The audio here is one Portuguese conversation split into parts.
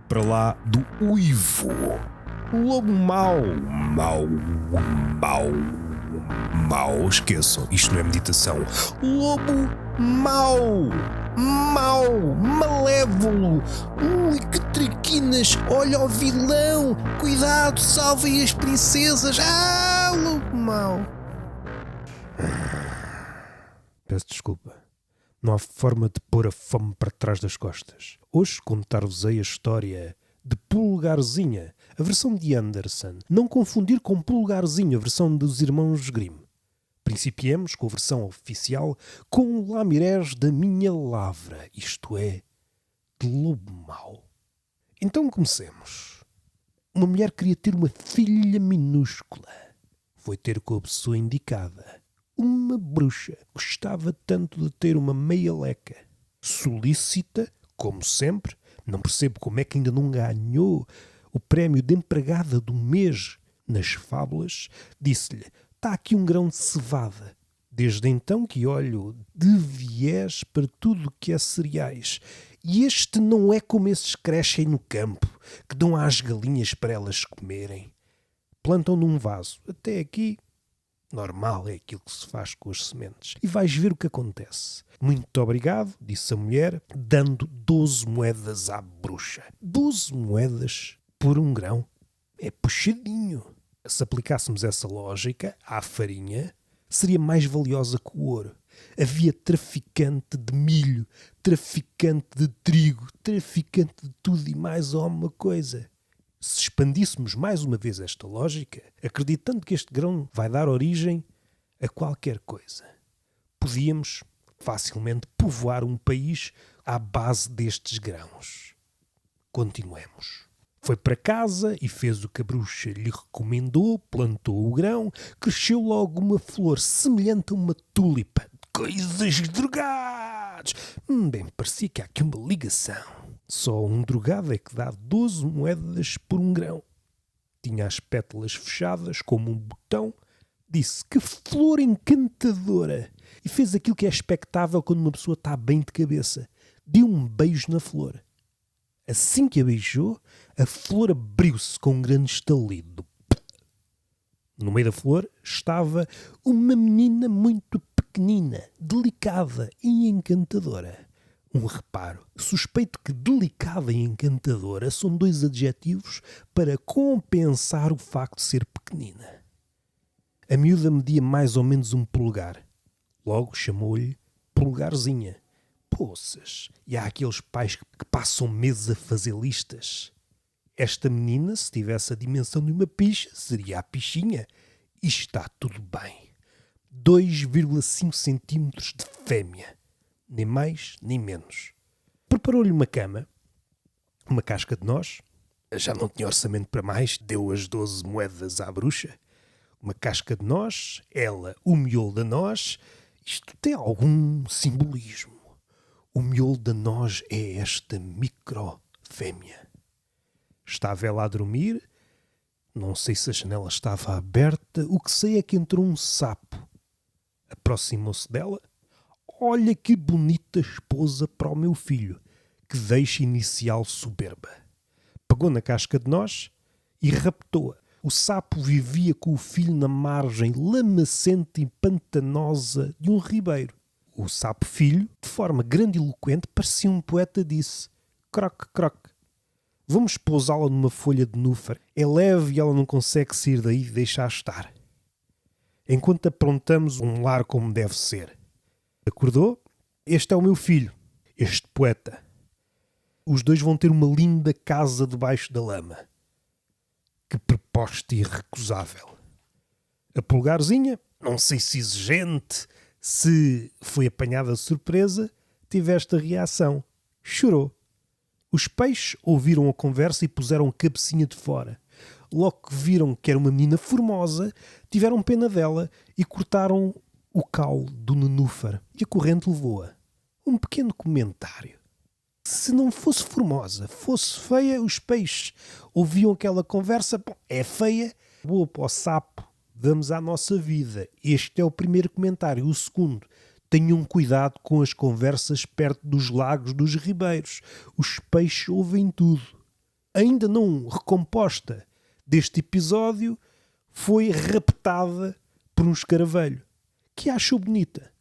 para lá do uivo. Lobo mau, esqueçam, isto não é meditação. Lobo mau, malévolo. Ui, que traquinas, olha o vilão. Cuidado, salvem as princesas. Lobo mau. Peço desculpa. Não há forma de pôr a fome para trás das costas. Hoje contar-vos-ei a história de Pulgarzinha, a versão de Andersen. Não confundir com Pulgarzinho, a versão dos irmãos Grimm. Principiemos com a versão oficial com o Lamirés da minha lavra, isto é, de lobo mau. Então comecemos. Uma mulher queria ter uma filha minúscula. Foi ter com a pessoa indicada. Uma bruxa. Gostava tanto de ter uma meia-leca. Solicita, como sempre, não percebo como é que ainda não ganhou o prémio de empregada do mês nas fábulas, disse-lhe, está aqui um grão de cevada. Desde então que olho de viés para tudo o que é cereais. E este não é como esses crescem no campo, que dão às galinhas para elas comerem. Plantam num vaso. Até aqui, normal é aquilo que se faz com as sementes. E vais ver o que acontece. Muito obrigado, disse a mulher, dando 12 moedas à bruxa. 12 moedas por um grão. É puxadinho. Se aplicássemos essa lógica à farinha, seria mais valiosa que o ouro. Havia traficante de milho, traficante de trigo, traficante de tudo e mais alguma coisa. Se expandíssemos mais uma vez esta lógica, acreditando que este grão vai dar origem a qualquer coisa, podíamos facilmente povoar um país à base destes grãos. Continuemos. Foi para casa e fez o que a bruxa lhe recomendou, plantou o grão, cresceu logo uma flor semelhante a uma tulipa. Coisas de drogados! Bem, parecia que há aqui uma ligação. Só um drogado é que dá 12 moedas por um grão. Tinha as pétalas fechadas como um botão. Disse, que flor encantadora! E fez aquilo que é expectável quando uma pessoa está bem de cabeça. Deu um beijo na flor. Assim que a beijou, a flor abriu-se com um grande estalido. No meio da flor estava uma menina muito pequenina, delicada e encantadora. Um reparo. Suspeito que delicada e encantadora são dois adjetivos para compensar o facto de ser pequenina. A miúda media mais ou menos um polegar. Logo chamou-lhe Pulgarzinha. Poças, e há aqueles pais que passam meses a fazer listas. Esta menina, se tivesse a dimensão de uma picha, seria a pichinha. E está tudo bem. 2,5 centímetros de fêmea. Nem mais, nem menos. Preparou-lhe uma cama, uma casca de noz. Já não tinha orçamento para mais, deu as 12 moedas à bruxa. Uma casca de noz, ela, o miolo da noz. Isto tem algum simbolismo. O miolo da noz é esta microfêmea. Estava ela a dormir. Não sei se a janela estava aberta. O que sei é que entrou um sapo. Aproximou-se dela. Olha que bonita esposa para o meu filho. Que deixa inicial soberba. Pegou na casca de noz e raptou-a. O sapo vivia com o filho na margem lamacente e pantanosa de um ribeiro. O sapo filho, de forma grandiloquente, parecia um poeta, disse: croque, croque. Vamos pousá-la numa folha de núfar. É leve e ela não consegue sair daí e deixar estar. Enquanto aprontamos um lar como deve ser. Acordou? Este é o meu filho, este poeta. Os dois vão ter uma linda casa debaixo da lama. Que proposta irrecusável. A Pulgarzinha, não sei se exigente, se foi apanhada de surpresa, teve esta reação. Chorou. Os peixes ouviram a conversa e puseram a cabecinha de fora. Logo que viram que era uma menina formosa, tiveram pena dela e cortaram o caule do nenúfar e a corrente levou-a. Um pequeno comentário. Se não fosse formosa, fosse feia, os peixes ouviam aquela conversa. Bom, é feia, boa para o sapo. Vamos à nossa vida. Este é o primeiro comentário. O segundo, tenham cuidado com as conversas perto dos lagos dos ribeiros. Os peixes ouvem tudo. ainda não recomposta deste episódio, foi raptada por um escaravelho, que a achou bonita.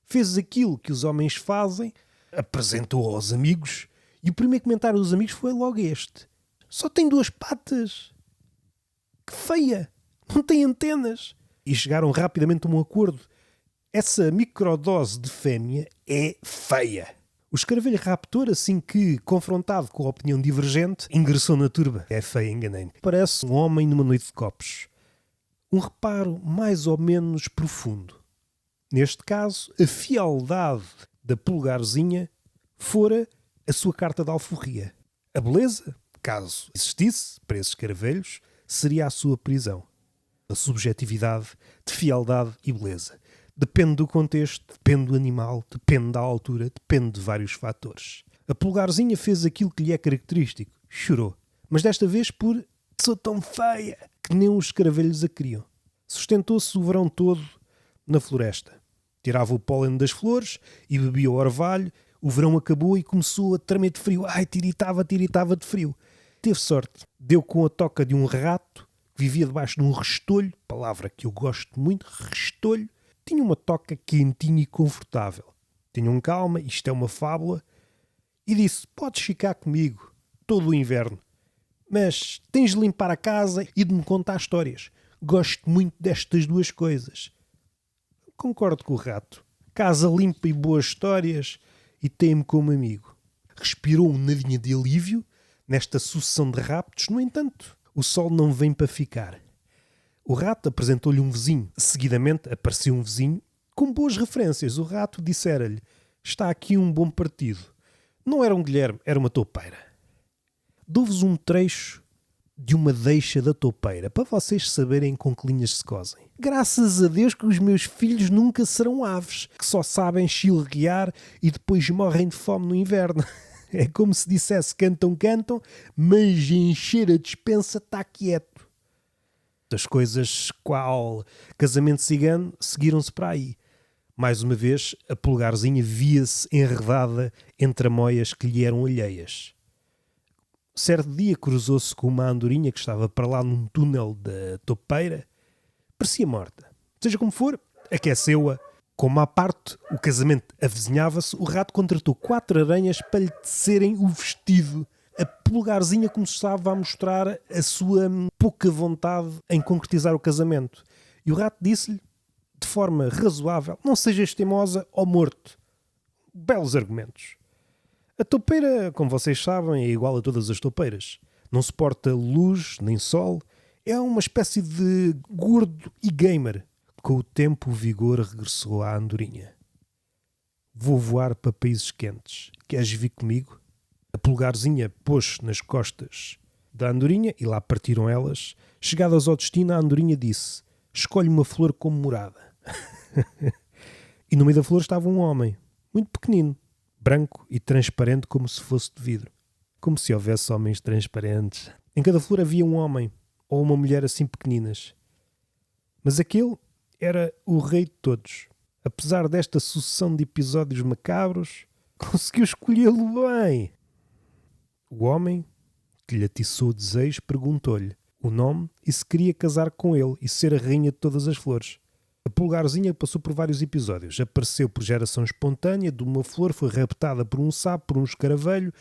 Fez aquilo que os homens fazem, apresentou aos amigos, e o primeiro comentário dos amigos foi logo este: só tem 2 patas. Que feia! Não tem antenas. E chegaram rapidamente a um acordo. Essa microdose de fêmea é feia. O escaravelho raptor, assim que confrontado com a opinião divergente, ingressou na turba. É feia, enganei-me. Parece um homem numa noite de copos. Um reparo mais ou menos profundo. Neste caso, a fialdade da pulgarzinha fora a sua carta de alforria. A beleza, caso existisse para esses escaravelhos, seria a sua prisão. A subjetividade de fialdade e beleza. Depende do contexto, depende do animal, depende da altura, depende de vários fatores. A pulgarzinha fez aquilo que lhe é característico. Chorou. Mas desta vez por sou tão feia que nem os escaravelhos a queriam. Sustentou-se o verão todo na floresta. Tirava o pólen das flores e bebia o orvalho. O verão acabou e começou a tremer de frio. Ai, tiritava de frio. Teve sorte. Deu com a toca de um rato que vivia debaixo de um restolho, palavra que eu gosto muito, restolho. Tinha uma toca quentinha e confortável. Tenham calma, isto é uma fábula. E disse: podes ficar comigo todo o inverno, mas tens de limpar a casa e de me contar histórias. Gosto muito destas 2 coisas. Concordo com o rato. Casa limpa e boas histórias, e tem-me como amigo. Respirou um nadinha de alívio nesta sucessão de raptos. No entanto, o sol não vem para ficar. O rato apresentou-lhe um vizinho. Seguidamente apareceu um vizinho com boas referências. O rato dissera-lhe: está aqui um bom partido. Não era um Guilherme, era uma toupeira. Dou-vos um trecho de uma deixa da toupeira, para vocês saberem com que linhas se cosem. Graças a Deus que os meus filhos nunca serão aves, que só sabem chilrear e depois morrem de fome no inverno. É como se dissesse: cantam, mas encher a despensa está quieto. As coisas, qual casamento cigano, seguiram-se para aí. Mais uma vez, a pulgarzinha via-se enredada entre amoias que lhe eram alheias. Certo dia cruzou-se com uma andorinha que estava para lá num túnel da toupeira. Parecia morta. Seja como for, aqueceu-a. Como à parte o casamento avizinhava-se, o rato contratou 4 aranhas para lhe tecerem o vestido. A pulgarzinha começava a mostrar a sua pouca vontade em concretizar o casamento. E o rato disse-lhe, de forma razoável: não sejas teimosa ou morto. Belos argumentos. A toupeira, como vocês sabem, é igual a todas as toupeiras. Não suporta luz nem sol. É uma espécie de gordo e gamer. Com o tempo o vigor regressou à andorinha. Vou voar para países quentes. Queres vir comigo? A pulgarzinha pôs-se nas costas da andorinha e lá partiram elas. Chegadas ao destino, a andorinha disse: escolhe uma flor como morada. E no meio da flor estava um homem, muito pequenino, branco e transparente como se fosse de vidro. Como se houvesse homens transparentes. Em cada flor havia um homem ou uma mulher assim pequeninas. Mas aquele era o rei de todos. Apesar desta sucessão de episódios macabros, conseguiu escolhê-lo bem. O homem, que lhe atiçou o desejo, perguntou-lhe o nome e se queria casar com ele e ser a rainha de todas as flores. A pulgarzinha passou por vários episódios. Apareceu por geração espontânea de uma flor, foi raptada por um sapo, por um escaravelho,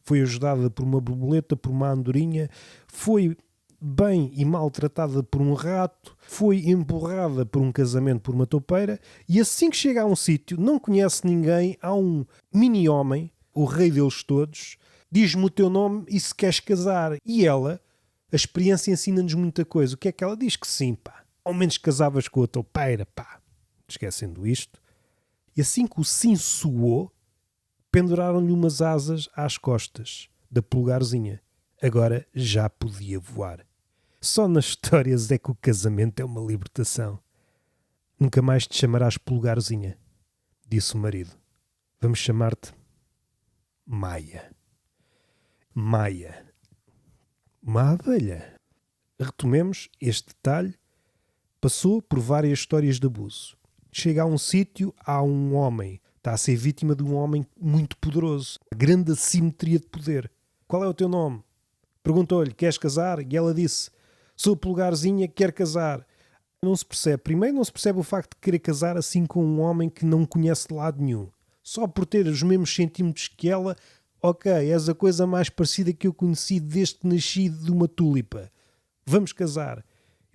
foi ajudada por uma borboleta, por uma andorinha, foi bem e maltratada por um rato, foi empurrada por um casamento por uma toupeira, e assim que chega a um sítio, não conhece ninguém, há um mini-homem, o rei deles todos, diz-me o teu nome e se queres casar. E ela, a experiência ensina-nos muita coisa. O que é que ela diz? Que sim, pá. Ao menos casavas com a toupeira, pá. Esquecendo isto. E assim que o sim soou, penduraram-lhe umas asas às costas da pulgarzinha. Agora já podia voar. Só nas histórias é que o casamento é uma libertação. Nunca mais te chamarás pulgarzinha, disse o marido. Vamos chamar-te Maia. Maia. Uma abelha. Retomemos este detalhe. Passou por várias histórias de abuso. Chega a um sítio, há um homem. Está a ser vítima de um homem muito poderoso. Grande assimetria de poder. Qual é o teu nome? Perguntou-lhe, queres casar? E ela disse, sou Pulgarzinha, quero casar. Não se percebe. Primeiro não se percebe o facto de querer casar assim com um homem que não conhece de lado nenhum. Só por ter os mesmos centímetros que ela, ok, és a coisa mais parecida que eu conheci desde que nasci de uma tulipa. Vamos casar.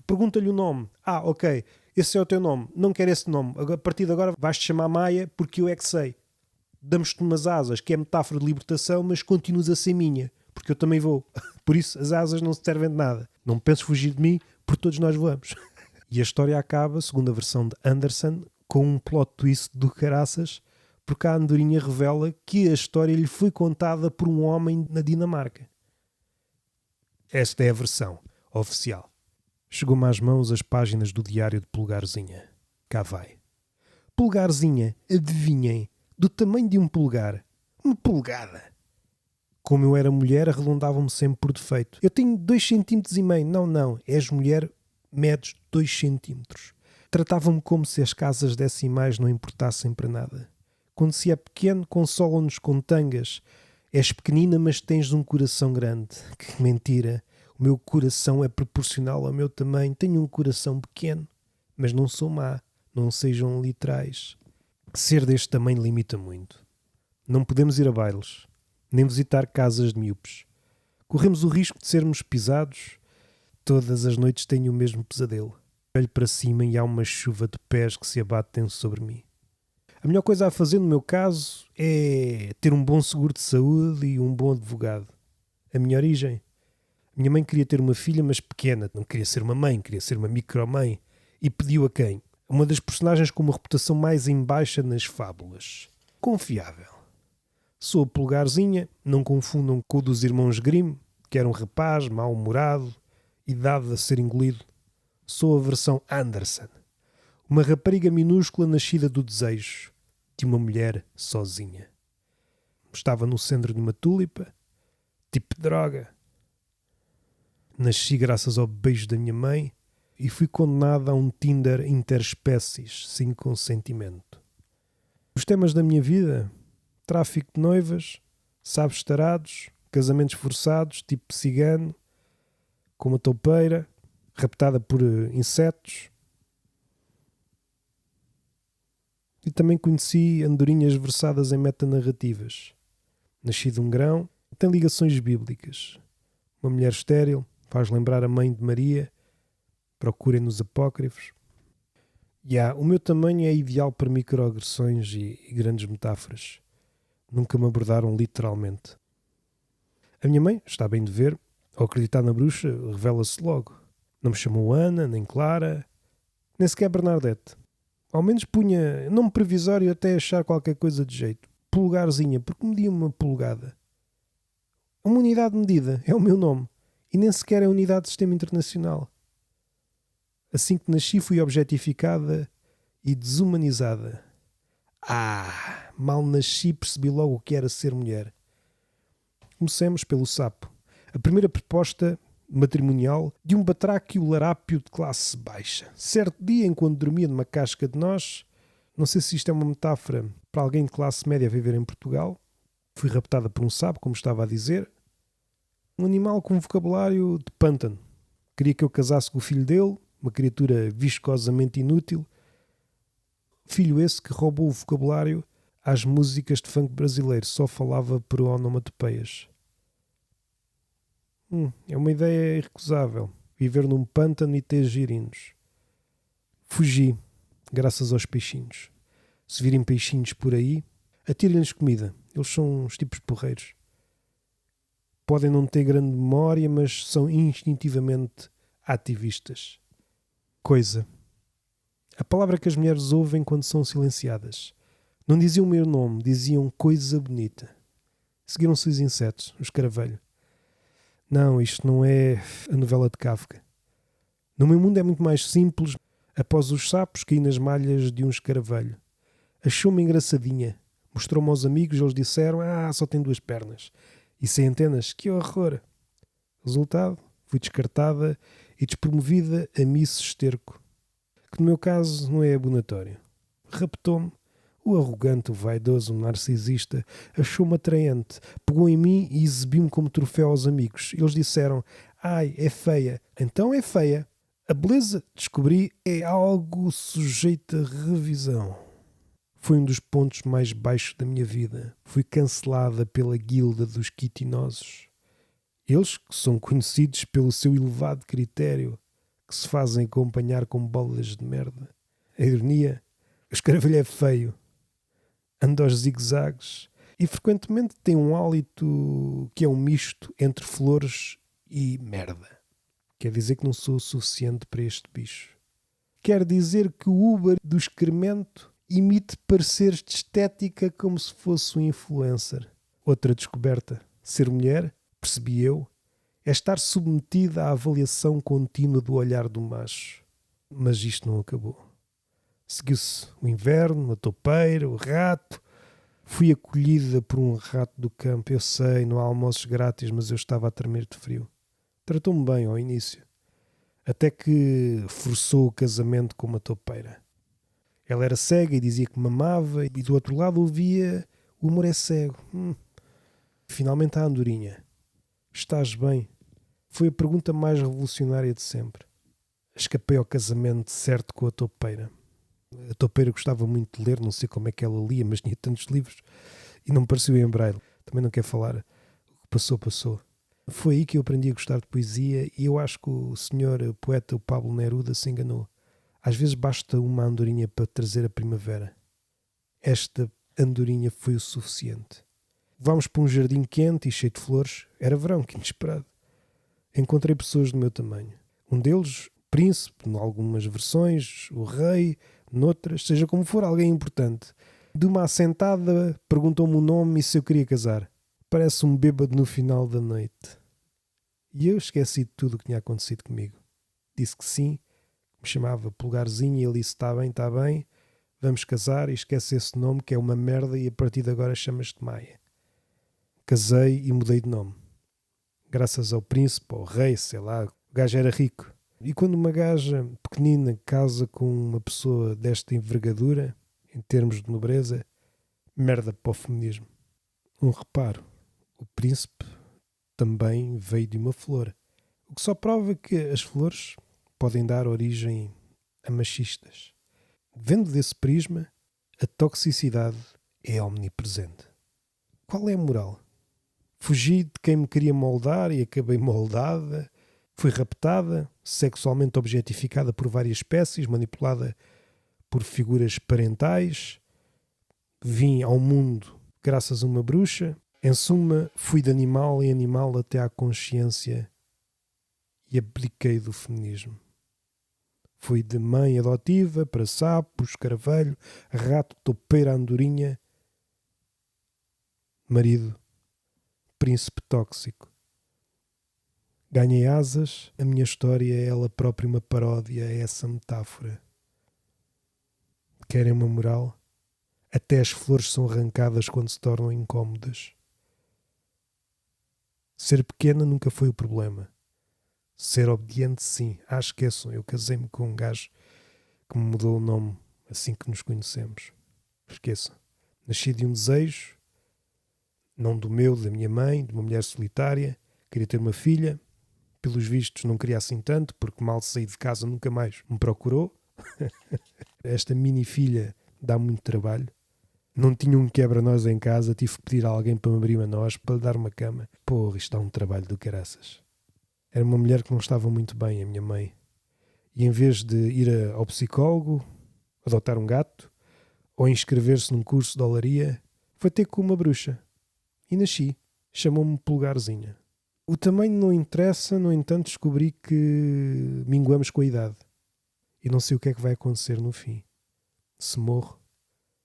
Pergunta-lhe o nome. Ah, ok, esse é o teu nome. Não quero esse nome. A partir de agora vais-te chamar Maia porque eu é que sei. Damos-te umas asas, que é metáfora de libertação, mas continuas a ser minha, porque eu também vou. Por isso, as asas não se servem de nada. Não penses fugir de mim, porque todos nós voamos. E a história acaba, segundo a versão de Anderson, com um plot twist do caraças, porque a andorinha revela que a história lhe foi contada por um homem na Dinamarca. Esta é a versão oficial. Chegou-me às mãos as páginas do diário de Pulgarzinha. Cá vai. Pulgarzinha, adivinhem, do tamanho de um pulgar. Uma pulgada. Como eu era mulher, arredondavam-me sempre por defeito. Eu tenho 2,5 cm. Não. És mulher, medes 2 centímetros. Tratavam-me como se as casas decimais não importassem para nada. Quando se é pequeno, consolam-nos com tangas. És pequenina, mas tens um coração grande. Que mentira. O meu coração é proporcional ao meu tamanho. Tenho um coração pequeno, mas não sou má. Não sejam literais. Ser deste tamanho limita muito. Não podemos ir a bailes, nem visitar casas de miúpes. Corremos o risco de sermos pisados. Todas as noites tenho o mesmo pesadelo. Olho para cima e há uma chuva de pés que se abatem sobre mim. A melhor coisa a fazer no meu caso é ter um bom seguro de saúde e um bom advogado. A minha origem. Minha mãe queria ter uma filha, mas pequena. Não queria ser uma mãe, queria ser uma micromãe. E pediu a quem? Uma das personagens com uma reputação mais em baixa nas fábulas. Confiável. Sou a Pulgarzinha, não confundam com o dos irmãos Grimm, que era um rapaz mal-humorado e dado a ser engolido. Sou a versão Anderson. Uma rapariga minúscula nascida do desejo de uma mulher sozinha. Estava no centro de uma tulipa, tipo de droga. Nasci graças ao beijo da minha mãe e fui condenado a um Tinder interespécies, sem consentimento. Os temas da minha vida: tráfico de noivas, sabes tarados, casamentos forçados, tipo cigano, com uma toupeira, raptada por insetos. E também conheci andorinhas versadas em metanarrativas. Nasci de um grão, tem ligações bíblicas. Uma mulher estéril, faz lembrar a mãe de Maria. Procurem nos apócrifos. O meu tamanho é ideal para microagressões e grandes metáforas. Nunca me abordaram literalmente. A minha mãe, está bem de ver, ao acreditar na bruxa, revela-se logo. Não me chamou Ana, nem Clara, nem sequer Bernadette. Ao menos punha nome previsório até achar qualquer coisa de jeito. Pulgarzinha, porque media uma pulgada. Uma unidade de medida, é o meu nome. E nem sequer é unidade de sistema internacional. Assim que nasci fui objetificada e desumanizada. Mal nasci percebi logo o que era ser mulher. Comecemos pelo sapo. A primeira proposta matrimonial de um batráquio larápio de classe baixa. Certo dia, enquanto dormia numa casca de nós, não sei se isto é uma metáfora para alguém de classe média viver em Portugal, fui raptada por um sapo, como estava a dizer. Um animal com um vocabulário de pântano. Queria que eu casasse com o filho dele, uma criatura viscosamente inútil. Filho esse que roubou o vocabulário às músicas de funk brasileiro, só falava por onomatopeias. É uma ideia irrecusável. Viver num pântano e ter girinos. Fugi, graças aos peixinhos. Se virem peixinhos por aí, atirem-lhes comida. Eles são uns tipos porreiros. Podem não ter grande memória, mas são instintivamente ativistas. Coisa. A palavra que as mulheres ouvem quando são silenciadas. Não diziam o meu nome, diziam coisa bonita. Seguiram-se os insetos, o escaravelho. Não, isto não é a novela de Kafka. No meu mundo é muito mais simples. Após os sapos, caí nas malhas de um escaravelho. Achou-me engraçadinha. Mostrou-me aos amigos e eles disseram: só tem 2 pernas. E sem antenas, que horror! Resultado, fui descartada e despromovida a Miss Esterco, que no meu caso não é abonatório. Raptou-me O arrogante, o vaidoso, o narcisista achou-me atraente, pegou em mim e exibiu-me como troféu aos amigos. Eles disseram: ai, é feia. Então é feia. A beleza, descobri, é algo sujeito a revisão. Foi um dos pontos mais baixos da minha vida. Fui cancelada pela guilda dos quitinosos. Eles que são conhecidos pelo seu elevado critério, que se fazem acompanhar com bolas de merda. A ironia, o escravelho é feio, anda aos zigue-zagues e frequentemente tem um hálito que é um misto entre flores e merda. Quer dizer que não sou o suficiente para este bicho. Quer dizer que o Uber do excremento emite pareceres de estética como se fosse um influencer. Outra descoberta. Ser mulher, percebi eu, é estar submetida à avaliação contínua do olhar do macho. Mas isto não acabou. Seguiu-se o inverno, a toupeira, o rato. Fui acolhida por um rato do campo. Eu sei, não há almoços grátis, mas eu estava a tremer de frio. Tratou-me bem ao início. Até que forçou o casamento com uma toupeira. Ela era cega e dizia que me amava, e do outro lado ouvia: o amor é cego. Finalmente a andorinha. Estás bem? Foi a pergunta mais revolucionária de sempre. Escapei ao casamento certo com a toupeira. A toupeira gostava muito de ler, não sei como é que ela lia, mas tinha tantos livros e não me pareceu em braille. Também não quer falar. O que passou, passou. Foi aí que eu aprendi a gostar de poesia e eu acho que o senhor poeta, o Pablo Neruda, se enganou. Às vezes basta uma andorinha para trazer a primavera. Esta andorinha foi o suficiente. Vamos para um jardim quente e cheio de flores. Era verão, que inesperado. Encontrei pessoas do meu tamanho. Um deles, príncipe, em algumas versões, o rei, noutras, seja como for, alguém importante. De uma assentada, perguntou-me o nome e se eu queria casar. Parece um bêbado no final da noite. E eu esqueci de tudo o que tinha acontecido comigo. Disse que sim, me chamava Pulgarzinho e ele disse: está bem, vamos casar e esquece esse nome que é uma merda e a partir de agora chamas-te Maia. Casei e mudei de nome. Graças ao príncipe, ao rei, sei lá, o gajo era rico. E quando uma gaja pequenina casa com uma pessoa desta envergadura, em termos de nobreza, merda para o feminismo. Um reparo, o príncipe também veio de uma flor, o que só prova que as flores podem dar origem a machistas. Vendo desse prisma, a toxicidade é omnipresente. Qual é a moral? Fugi de quem me queria moldar e acabei moldada. Fui raptada, sexualmente objetificada por várias espécies, manipulada por figuras parentais. Vim ao mundo graças a uma bruxa. Em suma, fui de animal em animal até à consciência e abdiquei do feminismo. Fui de mãe adotiva para sapo, escaravelho, rato, toupeira, andorinha, marido, príncipe tóxico. Ganhei asas, a minha história é ela própria uma paródia a essa metáfora. Querem uma moral? Até as flores são arrancadas quando se tornam incómodas. Ser pequena nunca foi o problema. Ser obediente, sim. Esqueçam, eu casei-me com um gajo que me mudou o nome assim que nos conhecemos. Esqueçam. Nasci de um desejo, não do meu, da minha mãe, de uma mulher solitária. Queria ter uma filha. Pelos vistos não queria assim tanto, porque mal saí de casa nunca mais me procurou. Esta mini filha dá muito trabalho. Não tinha um quebra-nós em casa, tive que pedir a alguém para me abrir uma nós, para lhe dar uma cama. Porra, isto dá um trabalho do caraças. Era uma mulher que não estava muito bem, a minha mãe. E em vez de ir ao psicólogo, adotar um gato, ou inscrever-se num curso de olaria, foi ter com uma bruxa. E nasci. Chamou-me Pulgarzinha. O tamanho não interessa, no entanto descobri que minguamos com a idade. E não sei o que é que vai acontecer no fim. Se morro,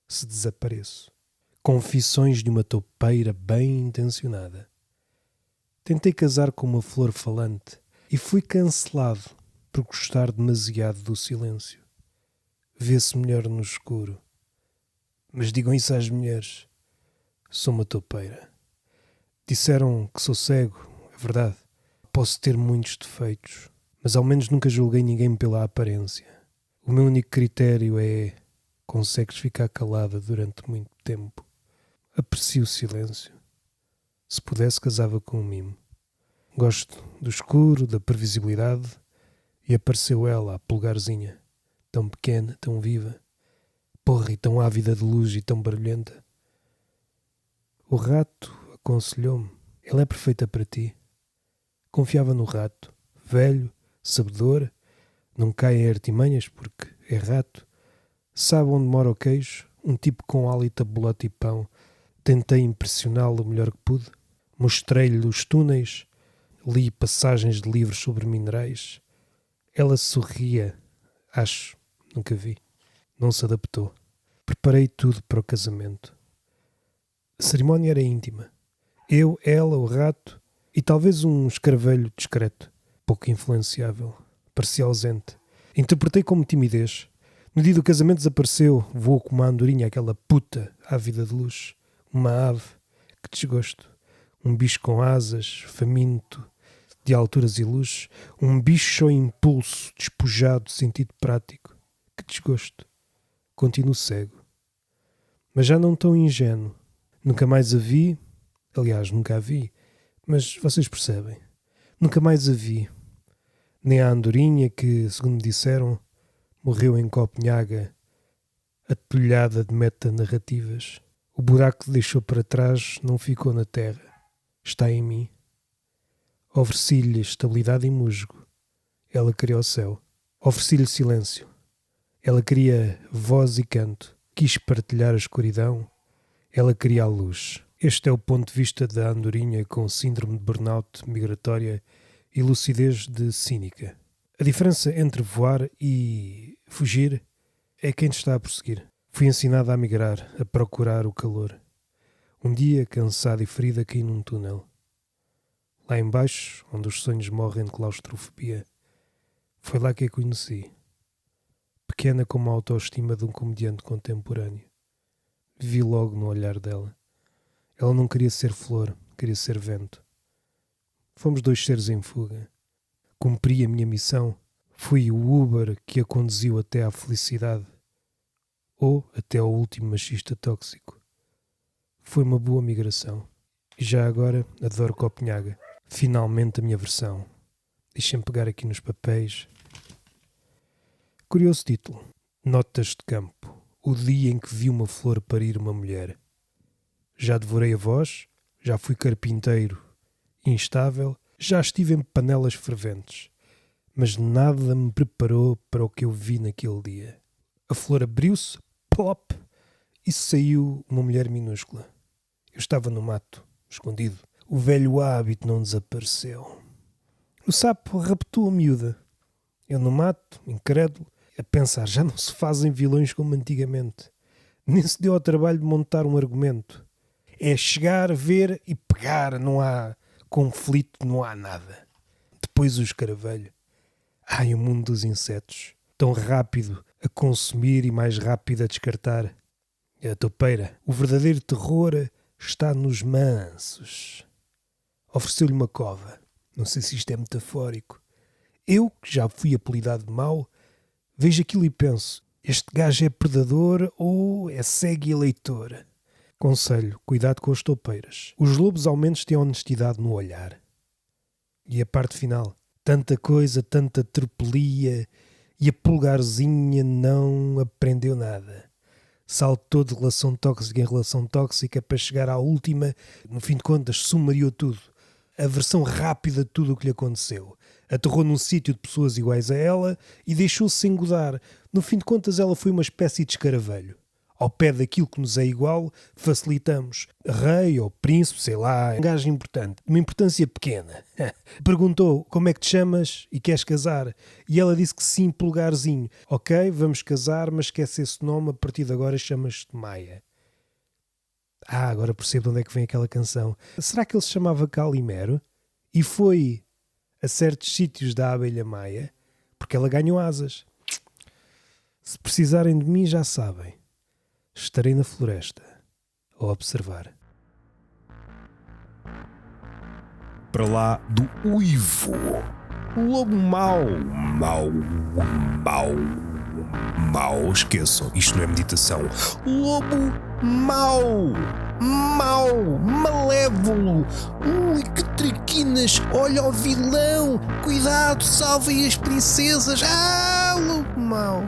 se desapareço. Confissões de uma toupeira bem intencionada. Tentei casar com uma flor falante e fui cancelado por gostar demasiado do silêncio. Vê-se melhor no escuro. Mas digam isso às mulheres. Sou uma toupeira. Disseram que sou cego, é verdade. Posso ter muitos defeitos, mas ao menos nunca julguei ninguém pela aparência. O meu único critério é consegues ficar calada durante muito tempo. Aprecio o silêncio. Se pudesse, casava com um mimo. Gosto do escuro, da previsibilidade, e apareceu ela, a polegarzinha, tão pequena, tão viva, porra, e tão ávida de luz e tão barulhenta. O rato aconselhou-me: ela é perfeita para ti. Confiava no rato, velho, sabedor, não cai em artimanhas porque é rato, sabe onde mora o queijo, um tipo com hálito a bolota e pão. Tentei impressioná-lo o melhor que pude. Mostrei-lhe os túneis, li passagens de livros sobre minerais. Ela sorria, acho, nunca vi. Não se adaptou. Preparei tudo para o casamento. A cerimónia era íntima. Eu, ela, o rato e talvez um escaravelho discreto, pouco influenciável. Parecia ausente. Interpretei como timidez. No dia do casamento desapareceu, voou como uma andorinha, aquela puta ávida de luz. Uma ave. Que desgosto. Um bicho com asas, faminto, de alturas e luz. Um bicho ao impulso, despojado de sentido prático. Que desgosto. Continuo cego. Mas já não tão ingênuo. Nunca mais a vi. Aliás, nunca a vi. Mas vocês percebem. Nunca mais a vi. Nem a andorinha que, segundo me disseram, morreu em Copenhaga, atulhada de metanarrativas. O buraco que deixou para trás não ficou na terra. Está em mim. Ofereci-lhe estabilidade e musgo. Ela queria o céu. Ofereci-lhe silêncio. Ela queria voz e canto. Quis partilhar a escuridão. Ela queria a luz. Este é o ponto de vista da andorinha com síndrome de burnout migratória e lucidez de cínica. A diferença entre voar e fugir é quem te está a perseguir. Fui ensinada a migrar, a procurar o calor. Um dia, cansada e ferida, caí num túnel. Lá embaixo, onde os sonhos morrem de claustrofobia, foi lá que a conheci. Pequena como a autoestima de um comediante contemporâneo. Vi logo no olhar dela. Ela não queria ser flor, queria ser vento. Fomos dois seres em fuga. Cumpri a minha missão. Fui o Uber que a conduziu até à felicidade. Ou até ao último machista tóxico. Foi uma boa migração. E já agora adoro Copenhaga. Finalmente a minha versão. Deixem-me pegar aqui nos papéis. Curioso título. Notas de campo. O dia em que vi uma flor parir uma mulher. Já devorei a voz. Já fui carpinteiro instável. Já estive em panelas ferventes. Mas nada me preparou para o que eu vi naquele dia. A flor abriu-se, plop, e saiu uma mulher minúscula. Eu estava no mato, escondido. O velho hábito não desapareceu. O sapo raptou a miúda. Eu no mato, incrédulo, a pensar, já não se fazem vilões como antigamente. Nem se deu ao trabalho de montar um argumento. É chegar, ver e pegar, não há conflito, não há nada. Depois o escaravelho. Ai, o mundo dos insetos. Tão rápido a consumir e mais rápido a descartar. A topeira. O verdadeiro terror está nos mansos. Ofereceu-lhe uma cova. Não sei se isto é metafórico. Eu, que já fui apelidado de mau, vejo aquilo e penso, este gajo é predador ou é cego e eleitor? Conselho, cuidado com as toupeiras. Os lobos ao menos têm honestidade no olhar. E a parte final. Tanta coisa, tanta tropelia, e a pulgarzinha não aprendeu nada. Saltou de relação tóxica em relação tóxica para chegar à última, no fim de contas, sumariou tudo. A versão rápida de tudo o que lhe aconteceu. Aterrou num sítio de pessoas iguais a ela e deixou-se engodar. No fim de contas, ela foi uma espécie de escaravelho. Ao pé daquilo que nos é igual, facilitamos. Rei ou príncipe, sei lá, um gajo importante, uma importância pequena. Perguntou como é que te chamas e queres casar? E ela disse que sim, pulgarzinho. Ok, vamos casar, mas esquece esse nome, a partir de agora chamas-te Maia. Agora percebo de onde é que vem aquela canção. Será que ele se chamava Calimero? E foi a certos sítios da abelha Maia? Porque ela ganhou asas. Se precisarem de mim, já sabem. Estarei na floresta a observar. Para lá do uivo, o lobo mau, mau, mau. mau, esqueçam, isto não é meditação. Lobo mau, mau, malévolo. Ui, que traquinas, olha o vilão, cuidado, salvem as princesas. Lobo mau.